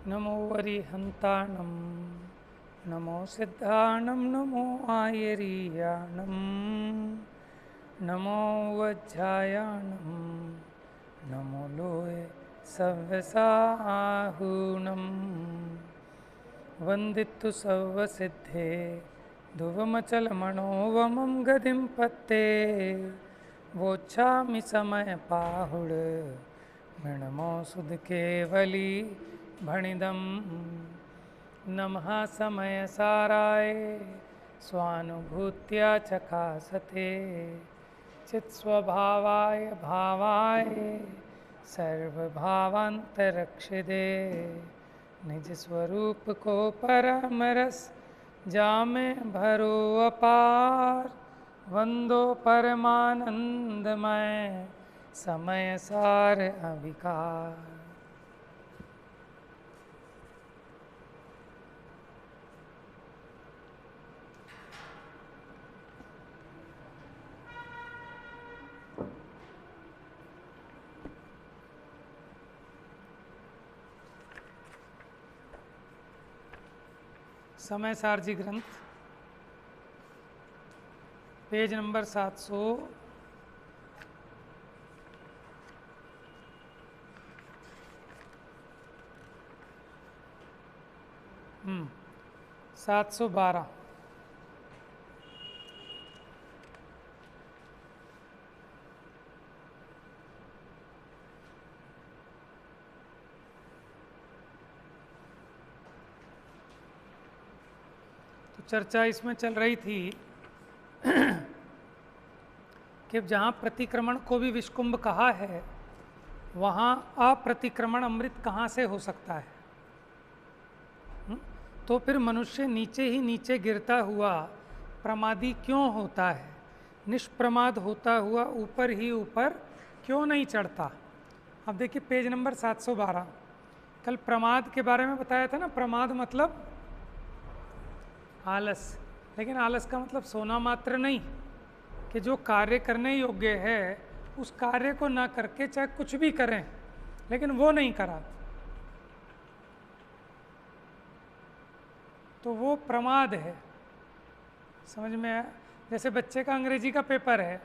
नमो वरिहन्ताणं नमो सिद्धाणं नमो आयरीयाणं नमो वज्रायाणं नमो लोये सव्यसाहूणं वन्दितु सर्वसिद्धे ध्रुवमचलमणोवमं गतिं पत्ते वोच्छामि समयपाहुड मृणमो सुधकेवली भणिदं नमः समयसाराय स्वानुभूत्या चकासते चित्स्वभावाय भावाय सर्वभावान्तरक्षिदे निज स्वरूप को परमरस जामे भरो अपार वंदो परमानंदमय समय सार अविकार। समय सारजी ग्रंथ पेज नंबर 700 712। तो चर्चा इसमें चल रही थी कि जहाँ प्रतिक्रमण को भी विष्कुंभ कहा है वहाँ अप्रतिक्रमण अमृत कहाँ से हो सकता है। तो फिर मनुष्य नीचे ही नीचे गिरता हुआ प्रमादी क्यों होता है, निष्प्रमाद होता हुआ ऊपर ही ऊपर क्यों नहीं चढ़ता। अब देखिए पेज नंबर 712। कल प्रमाद के बारे में बताया था ना, प्रमाद मतलब आलस, लेकिन आलस का मतलब सोना मात्र नहीं, कि जो कार्य करने योग्य है उस कार्य को ना करके चाहे कुछ भी करें लेकिन वो नहीं करा तो वो प्रमाद है। समझ में आया? जैसे बच्चे का अंग्रेजी का पेपर है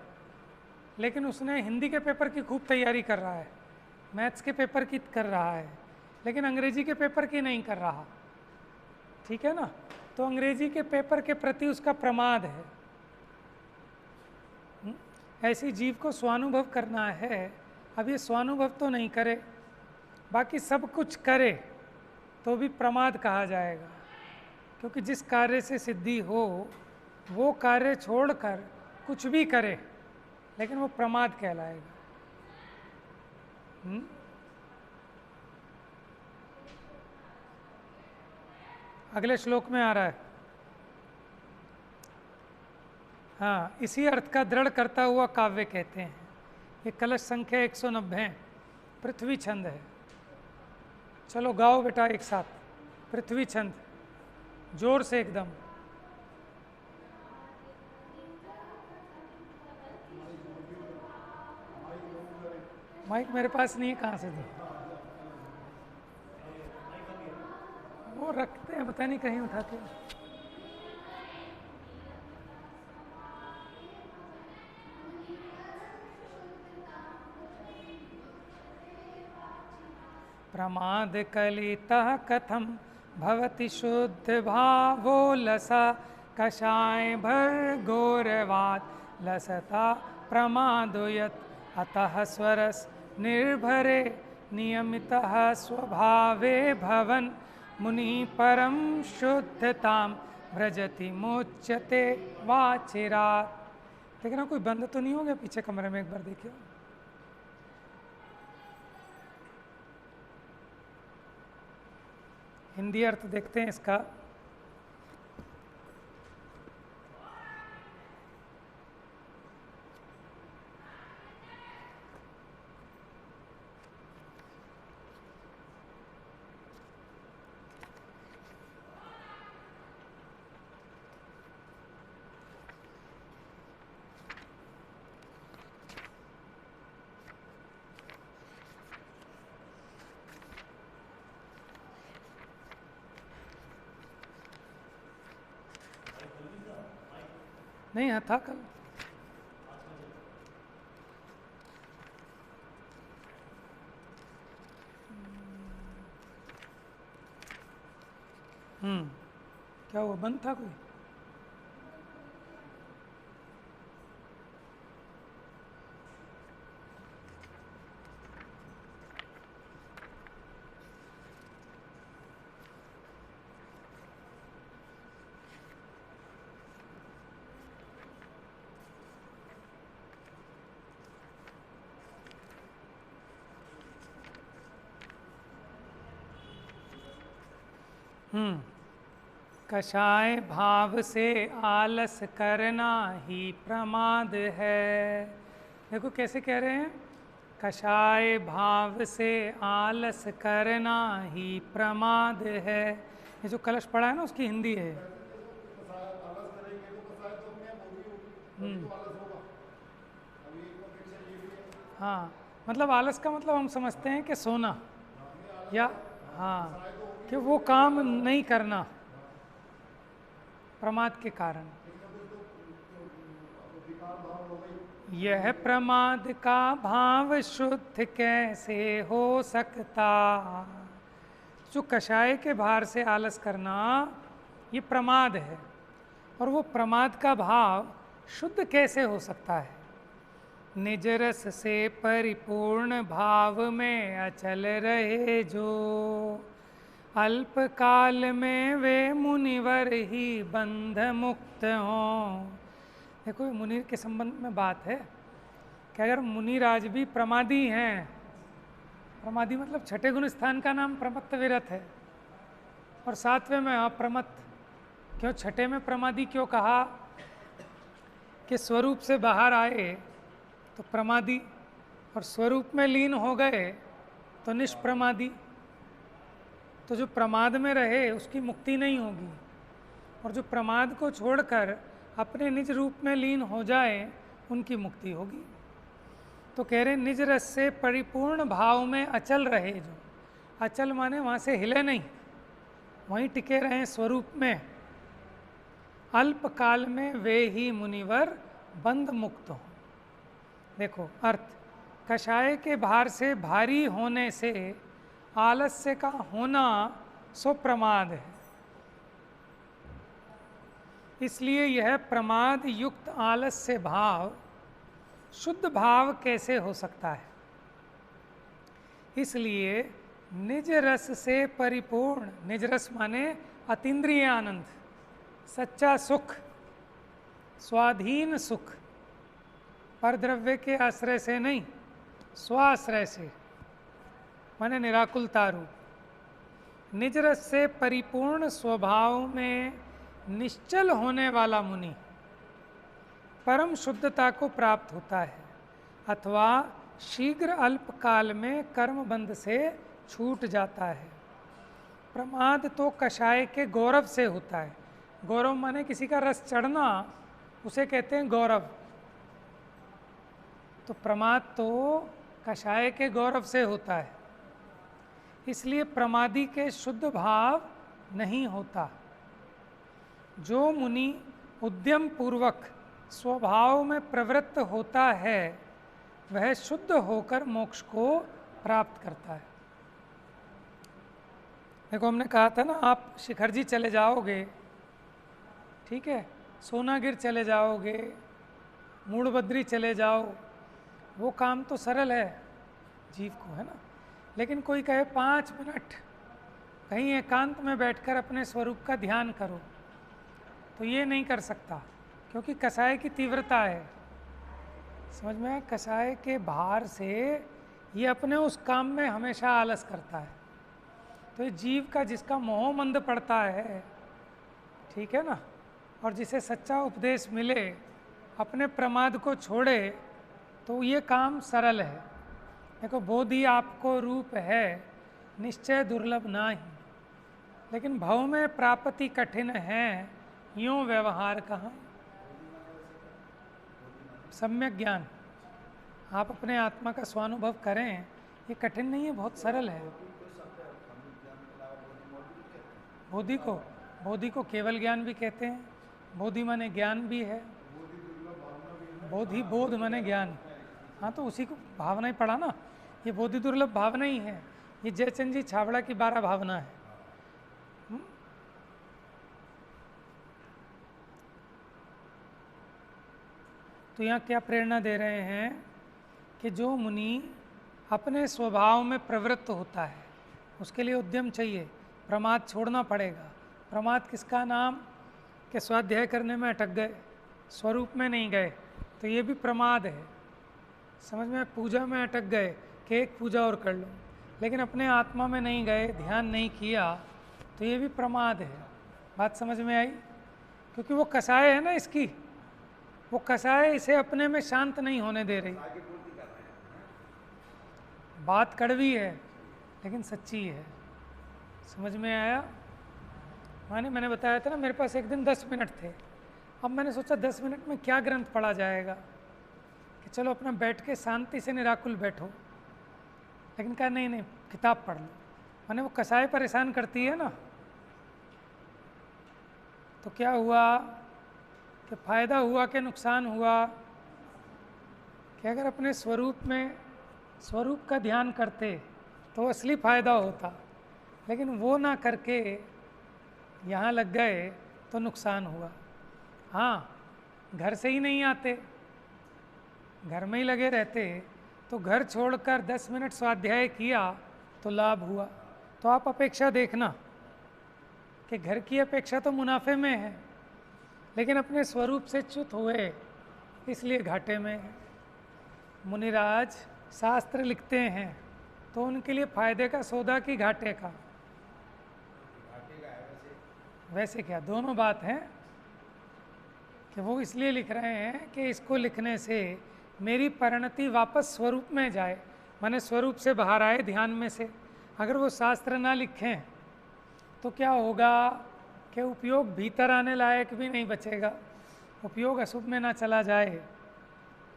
लेकिन उसने हिंदी के पेपर की खूब तैयारी कर रहा है, मैथ्स के पेपर की कर रहा है लेकिन अंग्रेजी के पेपर की नहीं कर रहा, ठीक है ना। तो अंग्रेजी के पेपर के प्रति उसका प्रमाद है। ऐसी जीव को स्वानुभव करना है। अब ये स्वानुभव तो नहीं करे, बाकी सब कुछ करे तो भी प्रमाद कहा जाएगा, क्योंकि जिस कार्य से सिद्धि हो वो कार्य छोड़कर कुछ भी करे लेकिन वो प्रमाद कहलाएगा। अगले श्लोक में आ रहा है, हाँ, इसी अर्थ का दृढ़ करता हुआ काव्य कहते हैं। ये कलश संख्या 190 पृथ्वी छंद है। चलो गाओ बेटा एक साथ, पृथ्वी छंद जोर से एकदम। माइक मेरे पास नहीं है, कहाँ से दूँ? वो रखते हैं, पता नहीं कहीं उठा के। प्रमाद कलितः कथम भवति शुद्ध भावो लसा कषाय भर घोरवाद लसता प्रमादोयत अतः स्वरस निर्भरे नियमितः स्वभावे भवन मुनि परम शुद्धताम व्रजति मोच्यते वाचिरात। देखना कोई बंद तो नहीं हो गया पीछे कमरे में, एक बार देखिए। हिंदी अर्थ देखते हैं इसका। नहीं था कल। क्या वो बंद था कोई? कषाय भाव से आलस करना ही प्रमाद है। देखो कैसे कह रहे हैं, कषाय भाव से आलस करना ही प्रमाद है। ये जो कलश पड़ा है ना उसकी हिंदी है। हाँ, मतलब आलस का मतलब हम समझते हैं कि सोना, या हाँ कि वो काम नहीं करना प्रमाद के कारण। यह प्रमाद का भाव शुद्ध कैसे हो सकता। जो कषाय के भार से आलस करना ये प्रमाद है, और वो प्रमाद का भाव शुद्ध कैसे हो सकता है। निज रस से परिपूर्ण भाव में अचल रहे जो, अल्प काल में वे मुनिवर ही बंध मुक्त हों। देखो मुनि के संबंध में बात है कि अगर मुनिराज भी प्रमादी हैं, प्रमादी मतलब छठे गुण स्थान का नाम प्रमत्त विरत है, और सातवें में अप्रमत्त। क्यों छठे में प्रमादी क्यों कहा? कि स्वरूप से बाहर आए तो प्रमादी, और स्वरूप में लीन हो गए तो निष्प्रमादी। तो जो प्रमाद में रहे उसकी मुक्ति नहीं होगी, और जो प्रमाद को छोड़कर अपने निज रूप में लीन हो जाए उनकी मुक्ति होगी। तो कह रहे निज रस से परिपूर्ण भाव में अचल रहे जो, अचल माने वहाँ से हिले नहीं, वहीं टिके रहें स्वरूप में। अल्प काल में वे ही मुनिवर बंध मुक्त हो। देखो अर्थ, कषाय के भार से भारी होने से आलस्य का होना सो प्रमाद है। इसलिए यह प्रमाद युक्त आलस्य भाव शुद्ध भाव कैसे हो सकता है। इसलिए निज रस से परिपूर्ण, निज रस माने अतीन्द्रिय आनंद, सच्चा सुख, स्वाधीन सुख, पर द्रव्य के आश्रय से नहीं, स्वाश्रय से माने निराकुलता रूप। निज रस से परिपूर्ण स्वभाव में निश्चल होने वाला मुनि परम शुद्धता को प्राप्त होता है, अथवा शीघ्र अल्प काल में कर्म बंध से छूट जाता है। प्रमाद तो कषाय के गौरव से होता है। गौरव माने किसी का रस चढ़ना, उसे कहते हैं गौरव। तो प्रमाद तो कषाय के गौरव से होता है, इसलिए प्रमादी के शुद्ध भाव नहीं होता। जो मुनि उद्यम पूर्वक स्वभाव में प्रवृत्त होता है वह शुद्ध होकर मोक्ष को प्राप्त करता है। देखो हमने कहा था ना, आप शिखर जी चले जाओगे, ठीक है, सोनागिर चले जाओगे, मूड़बद्री चले जाओ, वो काम तो सरल है जीव को, है ना। लेकिन कोई कहे 5 मिनट कहीं एकांत में बैठकर अपने स्वरूप का ध्यान करो, तो ये नहीं कर सकता, क्योंकि कषाय की तीव्रता है। समझ में, कषाय के भार से ये अपने उस काम में हमेशा आलस करता है। तो ये जीव का जिसका मोह मंद पड़ता है, ठीक है ना, और जिसे सच्चा उपदेश मिले, अपने प्रमाद को छोड़े, तो ये काम सरल है। देखो बोधि आपको रूप है, निश्चय दुर्लभ नाही, लेकिन भव में प्राप्ति कठिन है, यूँ व्यवहार कहाँ। सम्यक ज्ञान, आप अपने आत्मा का स्वानुभव करें, ये कठिन नहीं है, बहुत सरल है। बोधि को केवल ज्ञान भी कहते हैं। बोधि माने ज्ञान भी है, बोधि बोध माने ज्ञान, हाँ तो उसी को भावना ही पढ़ा ना, ये बोधि दुर्लभ भावना ही है, ये जयचंद जी छाबड़ा की 12 भावना है। तो यहाँ क्या प्रेरणा दे रहे हैं कि जो मुनि अपने स्वभाव में प्रवृत्त होता है उसके लिए उद्यम चाहिए, प्रमाद छोड़ना पड़ेगा। प्रमाद किसका नाम कि स्वाध्याय करने में अटक गए, स्वरूप में नहीं गए, तो ये भी प्रमाद है। समझ में, पूजा में अटक गए कि एक पूजा और कर लो, लेकिन अपने आत्मा में नहीं गए, ध्यान नहीं किया, तो ये भी प्रमाद है। बात समझ में आई? क्योंकि वो कसाय है ना इसकी, वो कसाय इसे अपने में शांत नहीं होने दे रही। बात कड़वी है लेकिन सच्ची है। समझ में आया? मैंने बताया था ना, मेरे पास एक दिन 10 मिनट थे। अब मैंने सोचा 10 मिनट में क्या ग्रंथ पढ़ा जाएगा, कि चलो अपना बैठ के शांति से निराकुल बैठो। लेकिन कहा नहीं नहीं, किताब पढ़ लो। मैंने वो कसाय परेशान करती है ना, तो क्या हुआ कि फ़ायदा हुआ कि नुकसान हुआ कि अगर अपने स्वरूप में स्वरूप का ध्यान करते तो असली फ़ायदा होता, लेकिन वो ना करके यहाँ लग गए तो नुकसान हुआ। हाँ, घर से ही नहीं आते, घर में ही लगे रहते, तो घर छोड़कर 10 मिनट स्वाध्याय किया तो लाभ हुआ। तो आप अपेक्षा देखना कि घर की अपेक्षा तो मुनाफे में है, लेकिन अपने स्वरूप से च्युत हुए इसलिए घाटे में है। मुनिराज शास्त्र लिखते हैं तो उनके लिए फायदे का सौदा की घाटे का? वैसे क्या, दोनों बात है कि वो इसलिए लिख रहे हैं कि इसको लिखने से मेरी परिणति वापस स्वरूप में जाए, माने स्वरूप से बाहर आए ध्यान में से। अगर वो शास्त्र ना लिखें तो क्या होगा कि उपयोग भीतर आने लायक भी नहीं बचेगा, उपयोग अशुभ में ना चला जाए।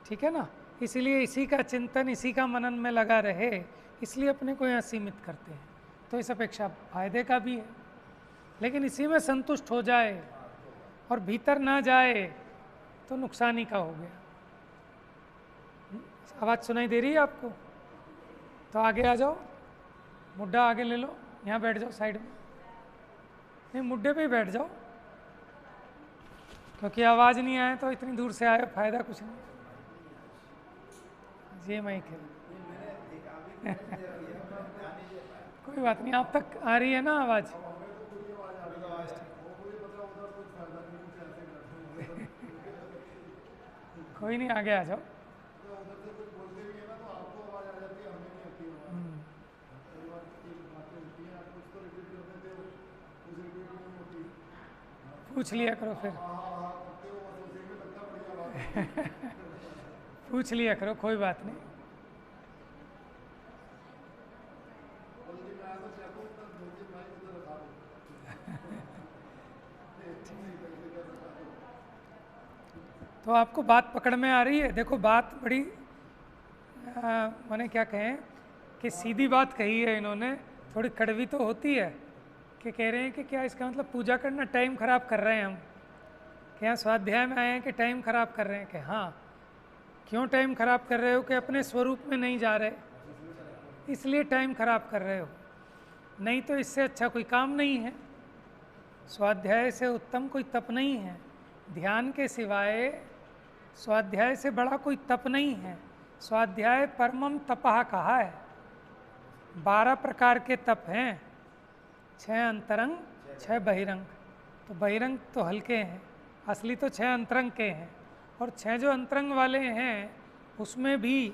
ठीक है ना? इसीलिए इसी का चिंतन, इसी का मनन में लगा रहे, इसलिए अपने को यहाँ सीमित करते हैं। तो इस अपेक्षा फायदे का भी है, लेकिन इसी में संतुष्ट हो जाए और भीतर ना जाए तो नुकसान ही का हो गया। आवाज़ सुनाई दे रही है आपको? तो आगे आ जाओ, मुड्ढा आगे ले लो, यहाँ बैठ जाओ साइड में। नहीं, मुड्ढे पे ही बैठ जाओ, क्योंकि आवाज़ नहीं आए तो इतनी दूर से आए, फायदा कुछ नहीं। ये माइक है। कोई बात नहीं, आप तक आ रही है ना आवाज़? कोई नहीं, आगे आ जाओ। पूछ लिया करो फिर। पूछ लिया करो, कोई बात नहीं। तो आपको बात पकड़ में आ रही है? देखो बात बड़ी मैंने क्या कहें कि सीधी बात कही है इन्होंने, थोड़ी कड़वी तो होती है, कि कह रहे हैं कि क्या इसका मतलब पूजा करना टाइम खराब कर रहे हैं हम, कि यहाँ स्वाध्याय में आए हैं कि टाइम खराब कर रहे हैं? कि हाँ, क्यों टाइम खराब कर रहे हो? कि अपने स्वरूप में नहीं जा रहे, इसलिए टाइम खराब कर रहे हो। नहीं तो इससे अच्छा कोई काम नहीं है, स्वाध्याय से उत्तम कोई तप नहीं है, ध्यान के सिवाय स्वाध्याय से बड़ा कोई तप नहीं है। स्वाध्याय परमम तपः कहा है। 12 प्रकार के तप हैं, 6 अंतरंग 6 बहिरंग। तो बहिरंग तो हल्के हैं, असली तो 6 अंतरंग के हैं। और 6 जो अंतरंग वाले हैं उसमें भी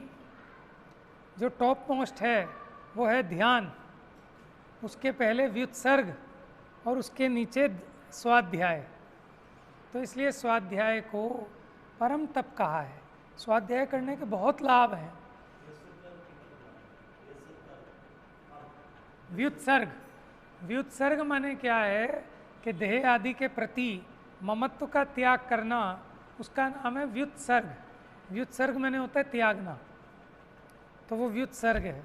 जो टॉप मोस्ट है वो है ध्यान, उसके पहले व्युत्सर्ग और उसके नीचे स्वाध्याय। तो इसलिए स्वाध्याय को परम तप कहा है। स्वाध्याय करने के बहुत लाभ हैं। व्युत्सर्ग, व्युत्सर्ग माने क्या है कि देह आदि के प्रति ममत्व का त्याग करना, उसका नाम है व्युत्सर्ग। व्युत्सर्ग माने होता है त्यागना, तो वो व्युत्सर्ग है।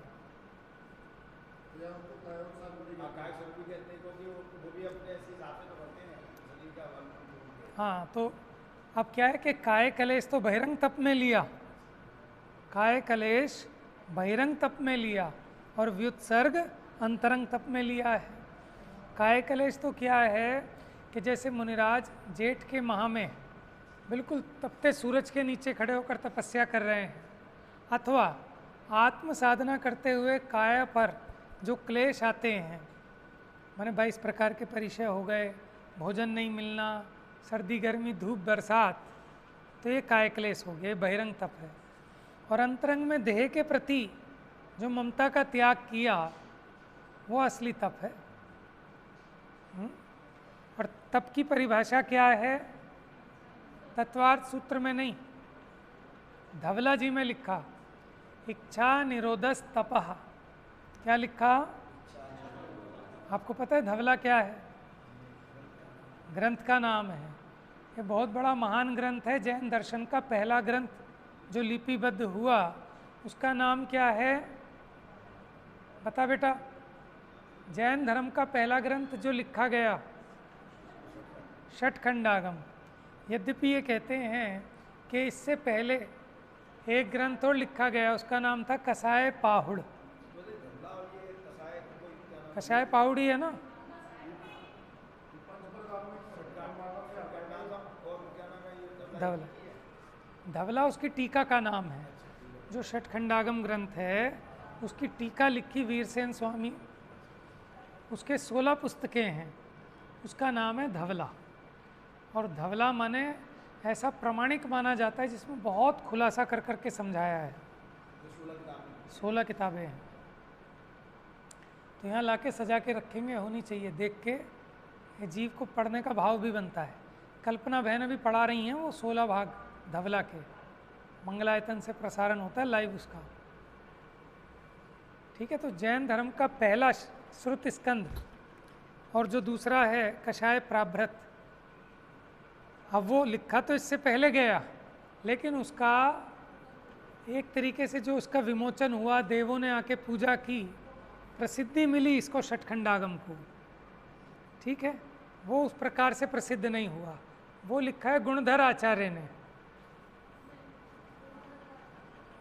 हाँ, तो अब क्या है कि काय कलेश तो बहिरंग तप में लिया, काय कलेश बहिरंग तप में लिया और व्युत्सर्ग अंतरंग तप में लिया है। काय कलेश तो क्या है कि जैसे मुनिराज जेठ के माह में बिल्कुल तपते सूरज के नीचे खड़े होकर तपस्या कर रहे हैं, अथवा आत्म साधना करते हुए काया पर जो क्लेश आते हैं, माने 22 प्रकार के परिचय हो गए, भोजन नहीं मिलना, सर्दी गर्मी धूप बरसात, तो ये काय क्लेश हो गया, ये बहिरंग तप है। और अंतरंग में देह के प्रति जो ममता का त्याग किया वो असली तप है। और तप की परिभाषा क्या है? तत्वार्थ सूत्र में नहीं, धवला जी में लिखा, इच्छा निरोधस तपः। क्या लिखा? आपको पता है धवला क्या है? ग्रंथ का नाम है। ये बहुत बड़ा महान ग्रंथ है, जैन दर्शन का पहला ग्रंथ जो लिपिबद्ध हुआ, उसका नाम क्या है? बता बेटा। जैन धर्म का पहला ग्रंथ जो लिखा गया, षटखंडागम। यद्यपि ये कहते हैं कि इससे पहले एक ग्रंथ और लिखा गया, उसका नाम था कसाय पाहुड़। कसाय पाहुड़ ही है ना? धवला, धवला उसकी टीका का नाम है। जो षटखंडागम ग्रंथ है उसकी टीका लिखी वीरसेन स्वामी, उसके 16 पुस्तकें हैं, उसका नाम है धवला। और धवला माने ऐसा प्रमाणिक माना जाता है जिसमें बहुत खुलासा कर करके समझाया है। 16 किताबें हैं, तो यहाँ लाके सजा के रखेंगे, होनी चाहिए, देख के ये जीव को पढ़ने का भाव भी बनता है। कल्पना बहन भी पढ़ा रही हैं, वो 16 भाग धवला के मंगलायतन से प्रसारण होता है लाइव उसका। ठीक है, तो जैन धर्म का पहला श्रुत स्कंद और जो दूसरा है कषाय प्राभृत, अब वो लिखा तो इससे पहले गया, लेकिन उसका एक तरीके से जो उसका विमोचन हुआ, देवों ने आके पूजा की, प्रसिद्धि मिली इसको षटखंडागम को। ठीक है, वो उस प्रकार से प्रसिद्ध नहीं हुआ। वो लिखा है गुणधर आचार्य ने।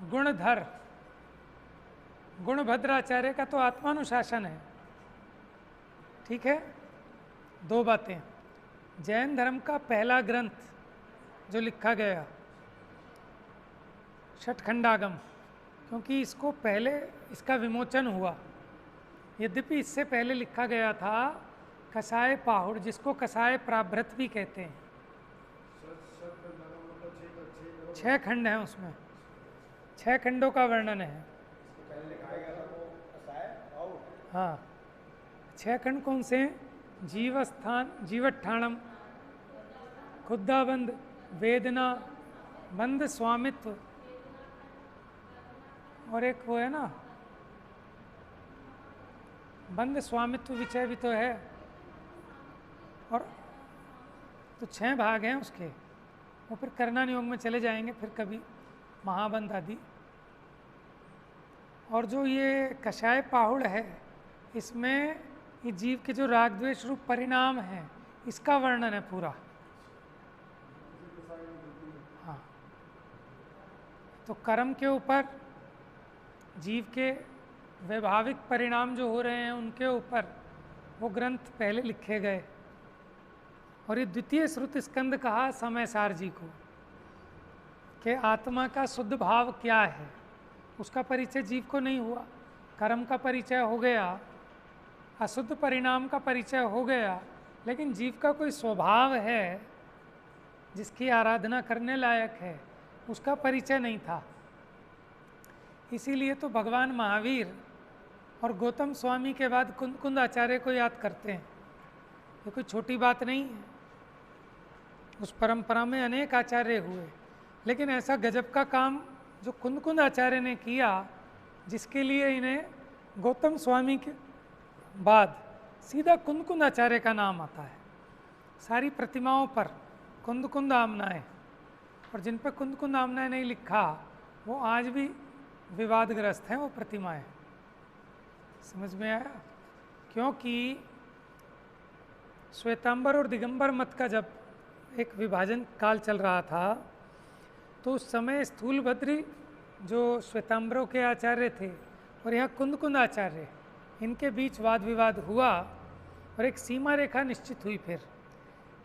गुणधर, गुणभद्राचार्य का तो आत्मानुशासन है। ठीक है, दो बातें। जैन धर्म का पहला ग्रंथ जो लिखा गया षटखंडागम, क्योंकि इसको पहले इसका विमोचन हुआ, यद्यपि इससे पहले लिखा गया था कसाय पाहुड़, जिसको कसाय प्राभृत भी कहते हैं। 6 खंड हैं उसमें, 6 खंडों का वर्णन है। हाँ, 6 खंड कौन से हैं? जीवस्थान, जीवठाणम, खुद्दाबंद, वेदना, बंध स्वामित्व, और एक वो है ना बंध स्वामित्व विषय भी तो है। और तो 6 भाग हैं उसके, वो फिर करना नियोग में चले जाएंगे फिर कभी, महाबंध आदि। और जो ये कषाय पाहुड़ है, इसमें ये जीव के जो राग द्वेष रूप परिणाम हैं, इसका वर्णन है पूरा। हाँ, तो कर्म के ऊपर, जीव के वैभाविक परिणाम जो हो रहे हैं उनके ऊपर वो ग्रंथ पहले लिखे गए। और ये द्वितीय श्रुत स्कंद कहा समयसार जी को कि आत्मा का शुद्ध भाव क्या है, उसका परिचय जीव को नहीं हुआ। कर्म का परिचय हो गया, अशुद्ध परिणाम का परिचय हो गया, लेकिन जीव का कोई स्वभाव है जिसकी आराधना करने लायक है, उसका परिचय नहीं था। इसीलिए तो भगवान महावीर और गौतम स्वामी के बाद कुंद आचार्य को याद करते हैं। ये कोई छोटी बात नहीं है, उस परंपरा में अनेक आचार्य हुए, लेकिन ऐसा गजब का काम जो कुंद आचार्य ने किया, जिसके लिए इन्हें गौतम स्वामी के बाद सीधा कुंद आचार्य का नाम आता है। सारी प्रतिमाओं पर कुंद आमनाएं, और जिन पर कुंद आमनाएं नहीं लिखा वो आज भी विवादग्रस्त हैं वो प्रतिमाएं। समझ में आया? क्योंकि श्वेतांबर और दिगंबर मत का जब एक विभाजन काल चल रहा था, तो उस समय स्थूलभद्री जो श्वेतांबरों के आचार्य थे और यहाँ कुंद आचार्य, इनके बीच वाद विवाद हुआ और एक सीमा रेखा निश्चित हुई फिर।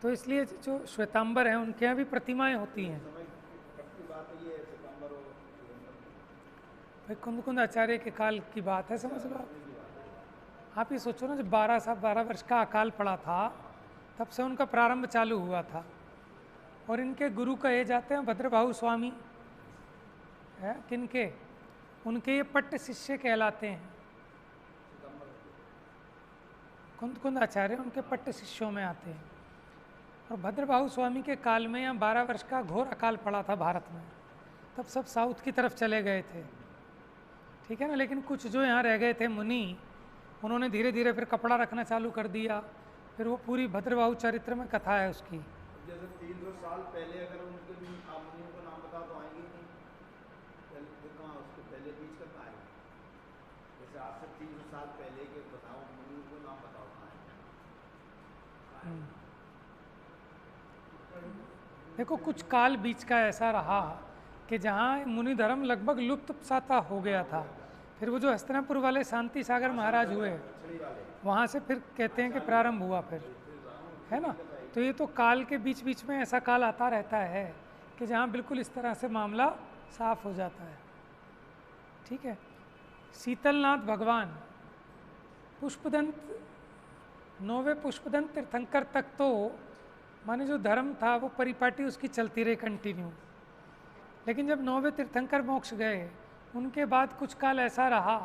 तो इसलिए जो श्वेतांबर हैं उनके यहाँ भी प्रतिमाएं होती हैं। भाई कुंद आचार्य के काल की बात है, समझ लो आप ही सोचो ना, जब 12 वर्ष का अकाल पड़ा था तब से उनका प्रारंभ चालू हुआ था। और इनके गुरु कहे जाते हैं भद्रबाहु स्वामी है, किनके, उनके ये पट्ट शिष्य कहलाते हैं। कुंद आचार्य उनके पट्ट शिष्यों में आते हैं। और भद्रबाहु स्वामी के काल में यहाँ 12 वर्ष का घोर अकाल पड़ा था भारत में, तब सब साउथ की तरफ चले गए थे, ठीक है ना। लेकिन कुछ जो यहाँ रह गए थे मुनि, उन्होंने धीरे धीरे फिर कपड़ा रखना चालू कर दिया। फिर वो पूरी भद्रबाहु चरित्र में कथा है उसकी। जैसे 300 साल पहले अगर उनके मुनियों को नाम बताओ तो आएंगे नहीं, तो कहाँ उसके पहले बीच का कहाँ आएगा? जैसे आज से 300 साल पहले के बताओ, मुनियों को नाम बताओ कहाँ आएगा? देखो कुछ काल बीच का ऐसा रहा कि जहाँ मुनि धर्म लगभग लुप्त साता हो गया था। फिर वो जो हस्तिनापुर वाले शांति सागर महाराज हुए, वहाँ से फिर कहते हैं कि प्रारंभ हुआ फिर, है ना। तो ये तो काल के बीच बीच में ऐसा काल आता रहता है कि जहाँ बिल्कुल इस तरह से मामला साफ हो जाता है, ठीक है। शीतलनाथ भगवान पुष्पदंत, 9वें पुष्पदंत तीर्थंकर तक तो माने जो धर्म था वो परिपाटी उसकी चलती रही कंटिन्यू। लेकिन जब 9वें तीर्थंकर मोक्ष गए, उनके बाद कुछ काल ऐसा रहा,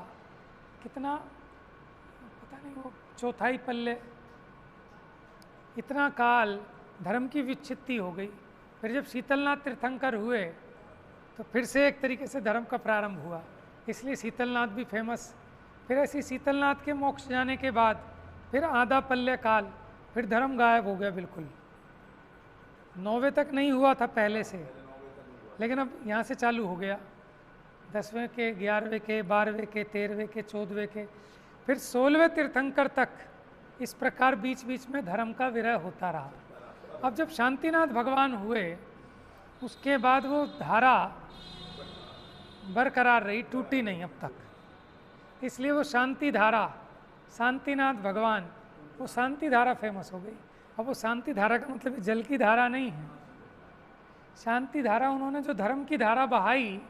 कितना पता नहीं, वो चौथाई पल्ले, इतना काल धर्म की विच्छित्ति हो गई। फिर जब शीतलनाथ तीर्थंकर हुए तो फिर से एक तरीके से धर्म का प्रारंभ हुआ, इसलिए शीतलनाथ भी फेमस। फिर ऐसी शीतलनाथ के मोक्ष जाने के बाद फिर आधा पल्ले काल, फिर धर्म गायब हो गया बिल्कुल। 9वें तक नहीं हुआ था पहले से, लेकिन अब यहाँ से चालू हो गया। 10वें के, 11वें के, 12वें के, 13वें के, 14वें के, फिर 16वें तीर्थंकर तक इस प्रकार बीच बीच में धर्म का विरह होता रहा। अब जब शांतिनाथ भगवान हुए उसके बाद वो धारा बरकरार रही, टूटी नहीं अब तक, इसलिए वो शांति धारा, शांतिनाथ भगवान, वो शांति धारा फेमस हो गई। अब वो शांति धारा का मतलब जल की धारा नहीं है, शांति धारा उन्होंने जो धर्म की धारा बहाई,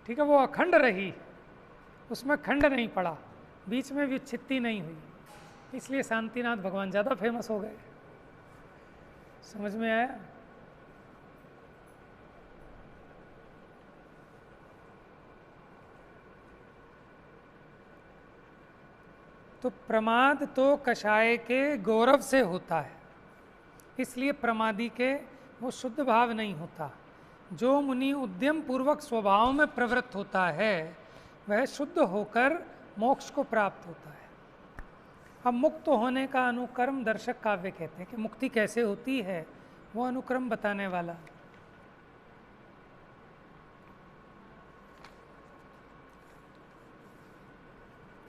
ठीक है, वो अखंड रही, उसमें खंड नहीं पड़ा, बीच में विच्छित्ति नहीं हुई, इसलिए शांतिनाथ भगवान ज़्यादा फेमस हो गए। समझ में आया? तो प्रमाद तो कषाय के गौरव से होता है, इसलिए प्रमादी के वो शुद्ध भाव नहीं होता। जो मुनि उद्यम पूर्वक स्वभाव में प्रवृत्त होता है वह शुद्ध होकर मोक्ष को प्राप्त होता है। अब मुक्त होने का अनुक्रम दर्शक काव्य कहते हैं कि मुक्ति कैसे होती है, वो अनुक्रम बताने वाला।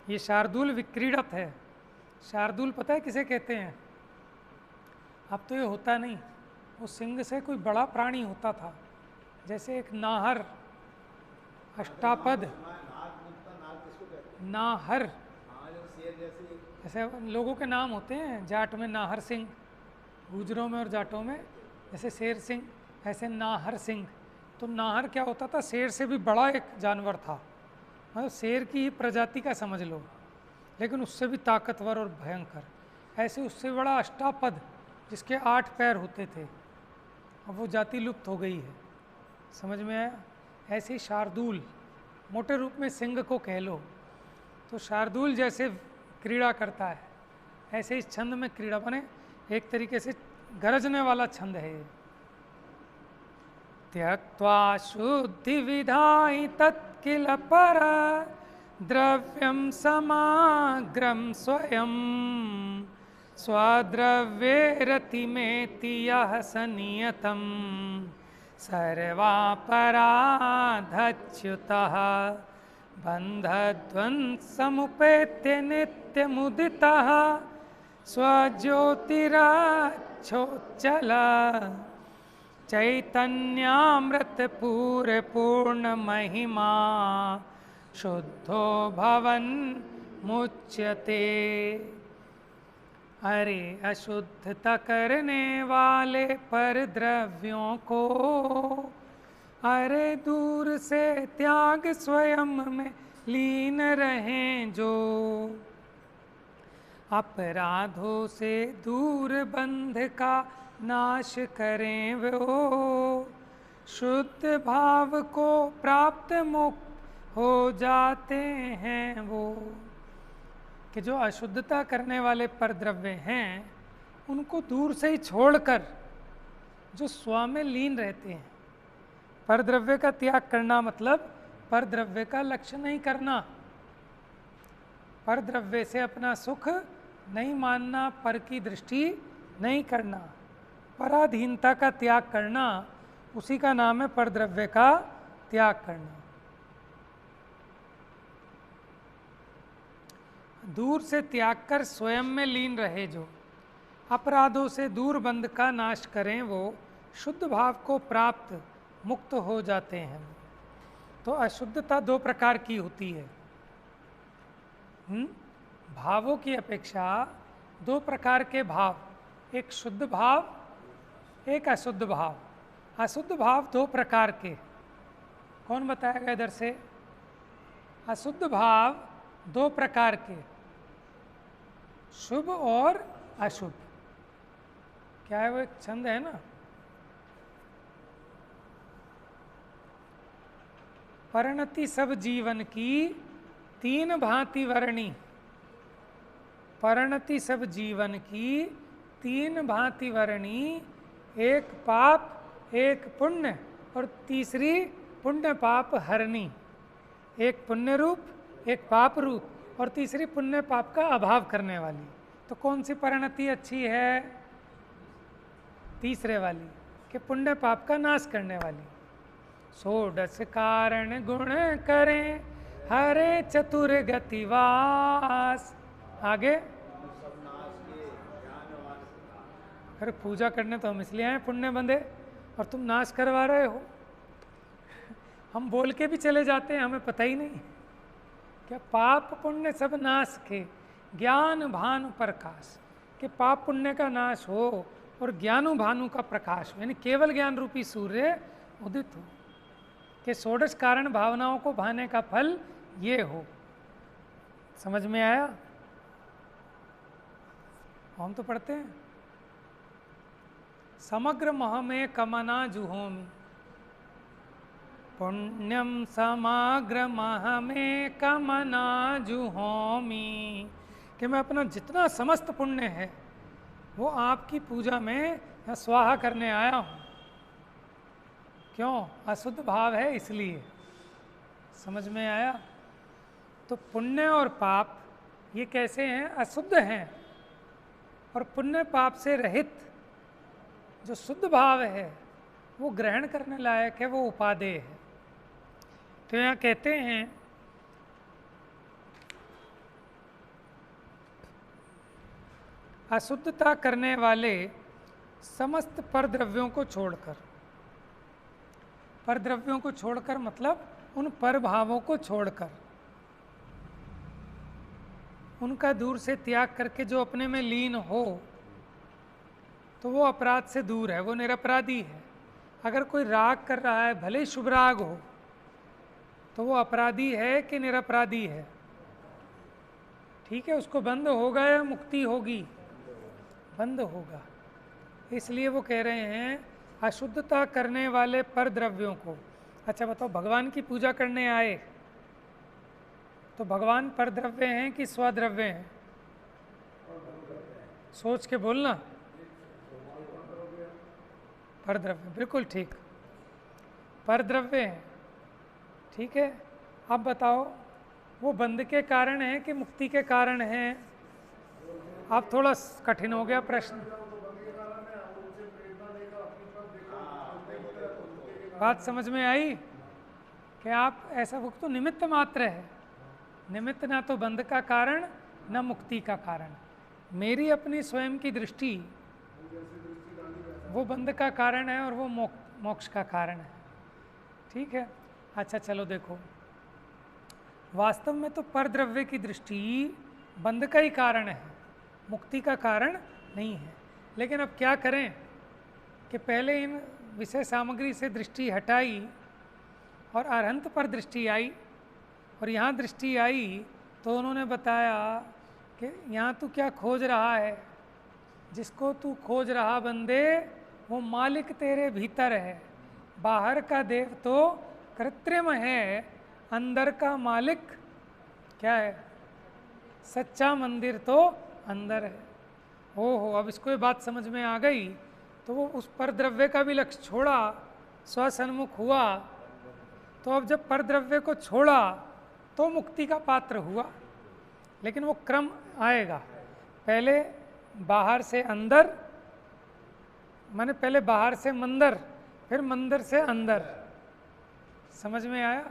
ये शार्दूल विक्रीडत है। शार्दूल पता है किसे कहते हैं? अब तो ये होता नहीं, वो सिंह से कोई बड़ा प्राणी होता था, जैसे एक नाहर, अष्टापद, नाहर, जैसे लोगों के नाम होते हैं, जाट में नाहर सिंह, गुजरों में और जाटों में जैसे शेर सिंह, ऐसे नाहर सिंह। तो नाहर क्या होता था? शेर से भी बड़ा एक जानवर था, मतलब शेर की ही प्रजाति का समझ लो, लेकिन उससे भी ताकतवर और भयंकर। ऐसे उससे बड़ा अष्टापद जिसके 8 पैर होते थे, अब वो जाति लुप्त हो गई है। समझ में आया? ऐसे ही शार्दूल, मोटे रूप में सिंह को कह लो, तो शार्दूल जैसे क्रीड़ा करता है, ऐसे इस छंद में क्रीड़ा, बने एक तरीके से गरजने वाला छंद है। त्यक्त्वा शुद्धि विधाय तत्किल पर द्रव्यम समाग्रम स्वयं स्वद्रव्ये रतिमेति यः सनियतम सर्वापराधच्युतः बन्धद्वन्द्व समुपेत्य नित्यमुदितः स्वज्योतिराच्छोज्जल चैतन्यामृत पूर्ण महिमा शुद्धो भवन मुच्यते। अरे अशुद्धता करने वाले पर द्रव्यों को अरे दूर से त्याग स्वयं में लीन रहें जो। अपराधों से दूर बंध का नाश करें वो शुद्ध भाव को प्राप्त मुक्त हो जाते हैं वो। कि जो अशुद्धता करने वाले परद्रव्य हैं उनको दूर से ही छोड़कर जो स्व में लीन रहते हैं। परद्रव्य का त्याग करना मतलब परद्रव्य का लक्ष्य नहीं करना, परद्रव्य से अपना सुख नहीं मानना, पर की दृष्टि नहीं करना, पराधीनता का त्याग करना, उसी का नाम है परद्रव्य का त्याग करना। दूर से त्याग कर स्वयं में लीन रहे जो, अपराधों से दूर बंध का नाश करें वो शुद्ध भाव को प्राप्त मुक्त हो जाते हैं। तो अशुद्धता दो प्रकार की होती है। भावों की अपेक्षा दो प्रकार के भाव, एक शुद्ध भाव, एक अशुद्ध भाव। अशुद्ध भाव दो प्रकार के, कौन बताएगा इधर से? अशुद्ध भाव दो प्रकार के, शुभ और अशुभ। क्या है वो? एक छंद है ना, परिणति सब जीवन की तीन भांति वर्णी। परिणति सब जीवन की तीन भांति वर्णी, एक पाप, एक पुण्य और तीसरी पुण्य पाप हरणी। एक पुण्य रूप, एक पाप रूप और तीसरी पुण्य पाप का अभाव करने वाली। तो कौन सी परिणति अच्छी है? तीसरे वाली, कि पुण्य पाप का नाश करने वाली। षोडश कारण गुण करें हरे चतुर गतिवास। आगे, अरे पूजा करने तो हम इसलिए आए पुण्य बंदे, और तुम नाश करवा रहे हो। हम बोल के भी चले जाते हैं, हमें पता ही नहीं। क्या पाप पुण्य सब नाश के ज्ञान भानु प्रकाश, कि पाप पुण्य का नाश हो और ज्ञानु भानु का प्रकाश हो, यानी केवल ज्ञान रूपी सूर्य उदित हो, कि षोडश कारण भावनाओं को भाने का फल ये हो। समझ में आया? हम तो पढ़ते हैं, समग्र मह में कमना जुहोमी, पुण्यम समग्र मह में कमना जुहोमी, कि मैं अपना जितना समस्त पुण्य है वो आपकी पूजा में स्वाहा करने आया हूँ। क्यों? अशुद्ध भाव है इसलिए। समझ में आया? तो पुण्य और पाप ये कैसे हैं? अशुद्ध हैं। और पुण्य पाप से रहित जो शुद्ध भाव है वो ग्रहण करने लायक है, वो उपादेय है। तो यहाँ कहते हैं अशुद्धता करने वाले समस्त परद्रव्यों को छोड़कर, परद्रव्यों को छोड़कर मतलब उन परभावों को छोड़कर, उनका दूर से त्याग करके जो अपने में लीन हो, तो वो अपराध से दूर है, वो निरपराधी है। अगर कोई राग कर रहा है, भले ही शुभ राग हो, तो वो अपराधी है कि निरपराधी है? ठीक है, उसको बंद होगा या मुक्ति होगी? बंद होगा। इसलिए वो कह रहे हैं अशुद्धता करने वाले परद्रव्यों को। अच्छा बताओ, भगवान की पूजा करने आए तो भगवान परद्रव्य हैं कि स्वद्रव्य हैं? सोच के बोलना। परद्रव्य, बिल्कुल ठीक, परद्रव्य हैं। ठीक है, अब बताओ वो बंध के कारण है कि मुक्ति के कारण है? अब थोड़ा कठिन हो गया प्रश्न। बात समझ में आई कि आप ऐसा, वो तो निमित्त मात्र है। निमित्त ना तो बंध का कारण न मुक्ति का कारण। मेरी अपनी स्वयं की दृष्टि वो बंध का कारण है और वो मोक्ष का कारण है। ठीक है, अच्छा चलो देखो, वास्तव में तो परद्रव्य की दृष्टि बंध का ही कारण है, मुक्ति का कारण नहीं है। लेकिन अब क्या करें कि पहले इन विषय सामग्री से दृष्टि हटाई और अरहंत पर दृष्टि आई, और यहाँ दृष्टि आई तो उन्होंने बताया कि यहाँ तू क्या खोज रहा है, जिसको तू खोज रहा बंदे वो मालिक तेरे भीतर है। बाहर का देव तो कृत्रिम है, अंदर का मालिक क्या है? सच्चा मंदिर तो अंदर है। ओहो, अब इसको ये बात समझ में आ गई तो वो उस परद्रव्य का भी लक्ष्य छोड़ा, स्वसन्मुख हुआ। तो अब जब परद्रव्य को छोड़ा तो मुक्ति का पात्र हुआ। लेकिन वो क्रम आएगा, पहले बाहर से अंदर, माने पहले बाहर से मंदिर, फिर मंदिर से अंदर। समझ में आया?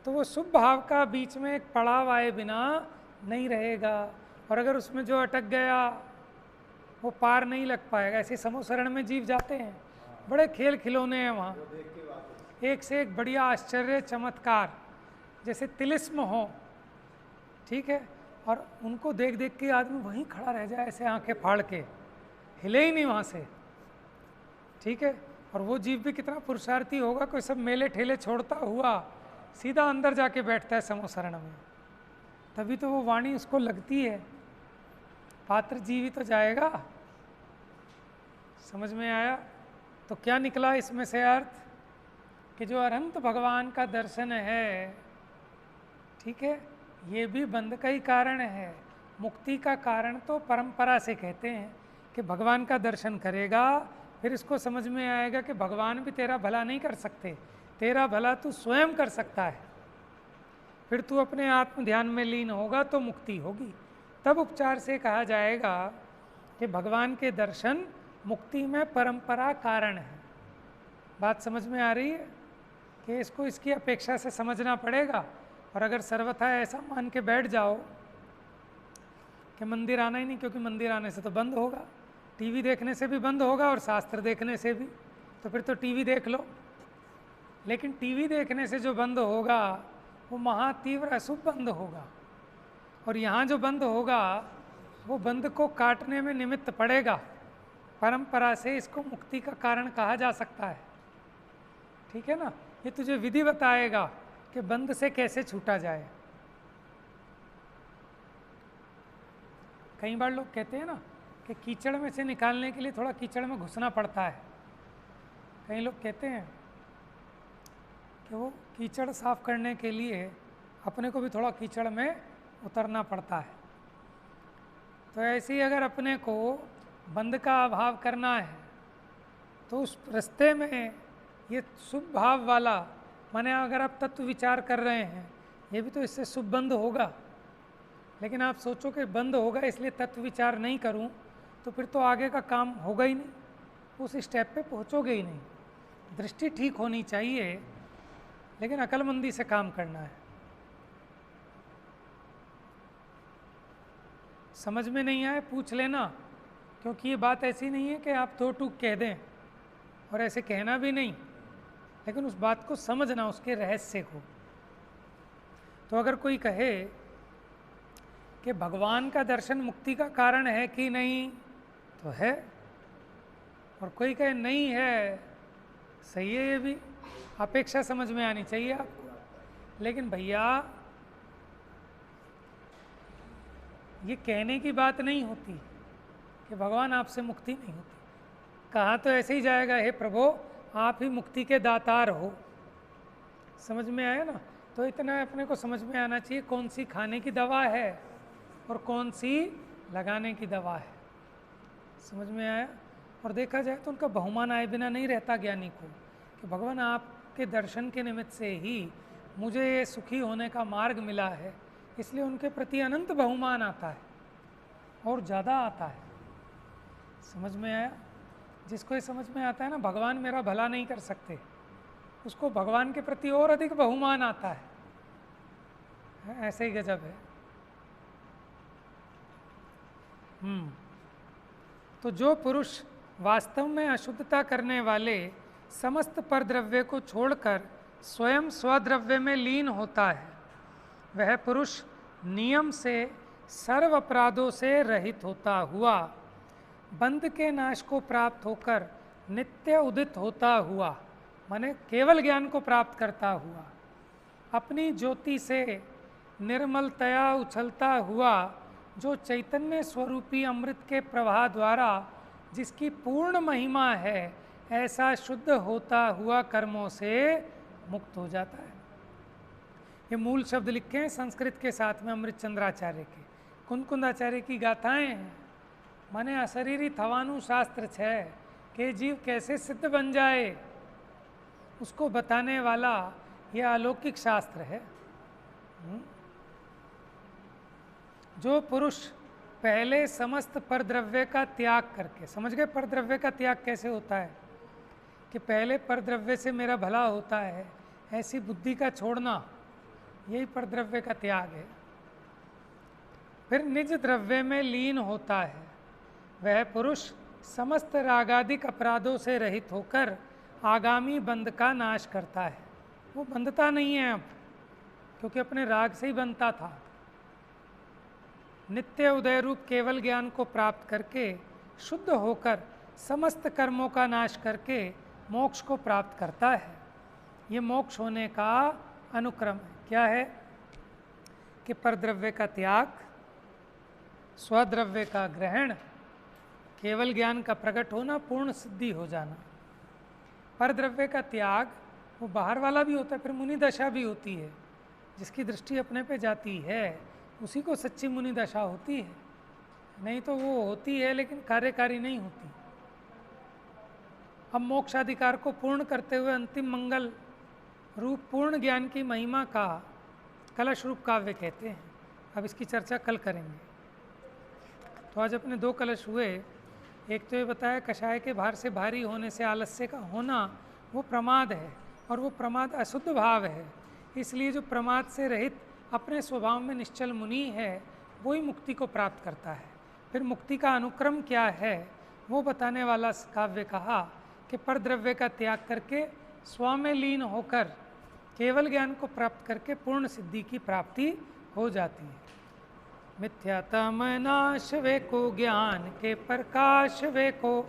तो वो शुभ भाव का बीच में एक पड़ाव आए बिना नहीं रहेगा, और अगर उसमें जो अटक गया वो पार नहीं लग पाएगा। ऐसे समूसरण में जीव जाते हैं, बड़े खेल खिलौने हैं वहाँ, एक से एक बढ़िया आश्चर्य चमत्कार, जैसे तिलिस्म हो, ठीक है, और उनको देख देख के आदमी वहीं खड़ा रह जाए, ऐसे आंखें फाड़ के, हिले ही नहीं वहाँ से। ठीक है, और वो जीव भी कितना पुरुषार्थी होगा, कोई सब मेले ठेले छोड़ता हुआ सीधा अंदर जाके बैठता है समूसरण में, तभी तो वो वाणी उसको लगती है। पात्र जीव ही तो जाएगा। समझ में आया? तो क्या निकला इसमें से अर्थ कि जो अनंत भगवान का दर्शन है, ठीक है, ये भी बंध का ही कारण है। मुक्ति का कारण तो परंपरा से कहते हैं कि भगवान का दर्शन करेगा, फिर इसको समझ में आएगा कि भगवान भी तेरा भला नहीं कर सकते, तेरा भला तू स्वयं कर सकता है। फिर तू अपने आत्म ध्यान में लीन होगा तो मुक्ति होगी। तब उपचार से कहा जाएगा कि भगवान के दर्शन मुक्ति में परंपरा कारण है। बात समझ में आ रही है कि इसको इसकी अपेक्षा से समझना पड़ेगा। और अगर सर्वथा ऐसा मान के बैठ जाओ कि मंदिर आना ही नहीं, क्योंकि मंदिर आने से तो बंद होगा, टीवी देखने से भी बंद होगा और शास्त्र देखने से भी, तो फिर तो टीवी देख लो। लेकिन टीवी देखने से जो बंद होगा वो महातीव्र अशुभ बंद होगा, और यहाँ जो बंद होगा वो बंद को काटने में निमित्त पड़ेगा। परंपरा से इसको मुक्ति का कारण कहा जा सकता है। ठीक है ना? ये तुझे विधि बताएगा कि बंद से कैसे छूटा जाए। कई बार लोग कहते हैं ना कि कीचड़ में से निकालने के लिए थोड़ा कीचड़ में घुसना पड़ता है। कई लोग कहते हैं कि वो कीचड़ साफ करने के लिए अपने को भी थोड़ा कीचड़ में उतरना पड़ता है। तो ऐसे ही अगर अपने को बंध का अभाव करना है तो उस रास्ते में ये शुभ भाव वाला, माने अगर आप तत्व विचार कर रहे हैं, ये भी तो इससे शुभ बंध होगा। लेकिन आप सोचो कि बंद होगा इसलिए तत्व विचार नहीं करूं, तो फिर तो आगे का काम होगा ही नहीं, उस स्टेप पे पहुंचोगे ही नहीं। दृष्टि ठीक होनी चाहिए, लेकिन अक्लमंदी से काम करना है। समझ में नहीं आए पूछ लेना, क्योंकि ये बात ऐसी नहीं है कि आप दो टूक कह दें, और ऐसे कहना भी नहीं, लेकिन उस बात को समझना, उसके रहस्य को। तो अगर कोई कहे कि भगवान का दर्शन मुक्ति का कारण है कि नहीं, तो है, और कोई कहे नहीं है, सही है, ये भी अपेक्षा समझ में आनी चाहिए आपको। लेकिन भैया ये कहने की बात नहीं होती कि भगवान आपसे मुक्ति नहीं होती। कहा तो ऐसे ही जाएगा, हे प्रभु आप ही मुक्ति के दातार हो। समझ में आया ना? तो इतना अपने को समझ में आना चाहिए कौन सी खाने की दवा है और कौन सी लगाने की दवा है। समझ में आया? और देखा जाए तो उनका बहुमान आए बिना नहीं रहता ज्ञानी को, कि भगवान आपके दर्शन के निमित्त से ही मुझे ये सुखी होने का मार्ग मिला है, इसलिए उनके प्रति अनंत बहुमान आता है और ज़्यादा आता है। समझ में आया? जिसको ये समझ में आता है ना भगवान मेरा भला नहीं कर सकते, उसको भगवान के प्रति और अधिक बहुमान आता है। ऐसे ही गजब है। तो जो पुरुष वास्तव में अशुद्धता करने वाले समस्त परद्रव्य को छोड़कर स्वयं स्वद्रव्य में लीन होता है, वह पुरुष नियम से सर्व अपराधों से रहित होता हुआ, बंध के नाश को प्राप्त होकर नित्य उदित होता हुआ, माने केवल ज्ञान को प्राप्त करता हुआ, अपनी ज्योति से निर्मलतया उछलता हुआ, जो चैतन्य स्वरूपी अमृत के प्रवाह द्वारा जिसकी पूर्ण महिमा है, ऐसा शुद्ध होता हुआ कर्मों से मुक्त हो जाता है। ये मूल शब्द लिखे हैं संस्कृत के साथ में अमृत चंद्राचार्य के, कुंदकुंदाचार्य की गाथाएं हैं। माने अशरीरी थवानु शास्त्र है कि जीव कैसे सिद्ध बन जाए, उसको बताने वाला यह अलौकिक शास्त्र है। जो पुरुष पहले समस्त परद्रव्य का त्याग करके, समझ गए परद्रव्य का त्याग कैसे होता है, कि पहले परद्रव्य से मेरा भला होता है, ऐसी बुद्धि का छोड़ना, यही परद्रव्य का त्याग है। फिर निज द्रव्य में लीन होता है, वह पुरुष समस्त रागादिक अपराधों से रहित होकर आगामी बंध का नाश करता है। वो बंधता नहीं है अब, क्योंकि अपने राग से ही बंधता था। नित्य उदय रूप केवल ज्ञान को प्राप्त करके शुद्ध होकर समस्त कर्मों का नाश करके मोक्ष को प्राप्त करता है। ये मोक्ष होने का अनुक्रम है। क्या है कि परद्रव्य का त्याग, स्वद्रव्य का ग्रहण, केवल ज्ञान का प्रकट होना, पूर्ण सिद्धि हो जाना। परद्रव्य का त्याग वो बाहर वाला भी होता है, फिर मुनि दशा भी होती है। जिसकी दृष्टि अपने पे जाती है उसी को सच्ची मुनि दशा होती है, नहीं तो वो होती है लेकिन कार्यकारी नहीं होती। अब मोक्षाधिकार को पूर्ण करते हुए अंतिम मंगल रूप पूर्ण ज्ञान की महिमा का कलश रूप काव्य कहते हैं। अब इसकी चर्चा कल करेंगे। तो आज अपने दो कलश हुए। एक तो ये बताया कषाय के भार से भारी होने से आलस्य का होना वो प्रमाद है, और वो प्रमाद अशुद्ध भाव है। इसलिए जो प्रमाद से रहित अपने स्वभाव में निश्चल मुनि है वही मुक्ति को प्राप्त करता है। फिर मुक्ति का अनुक्रम क्या है वो बताने वाला काव्य कहा कि परद्रव्य का त्याग करके स्व में लीन होकर केवल ज्ञान को प्राप्त करके पूर्ण सिद्धि की प्राप्ति हो जाती है। मिथ्यातम नाश वे को ज्ञान के प्रकाश वे को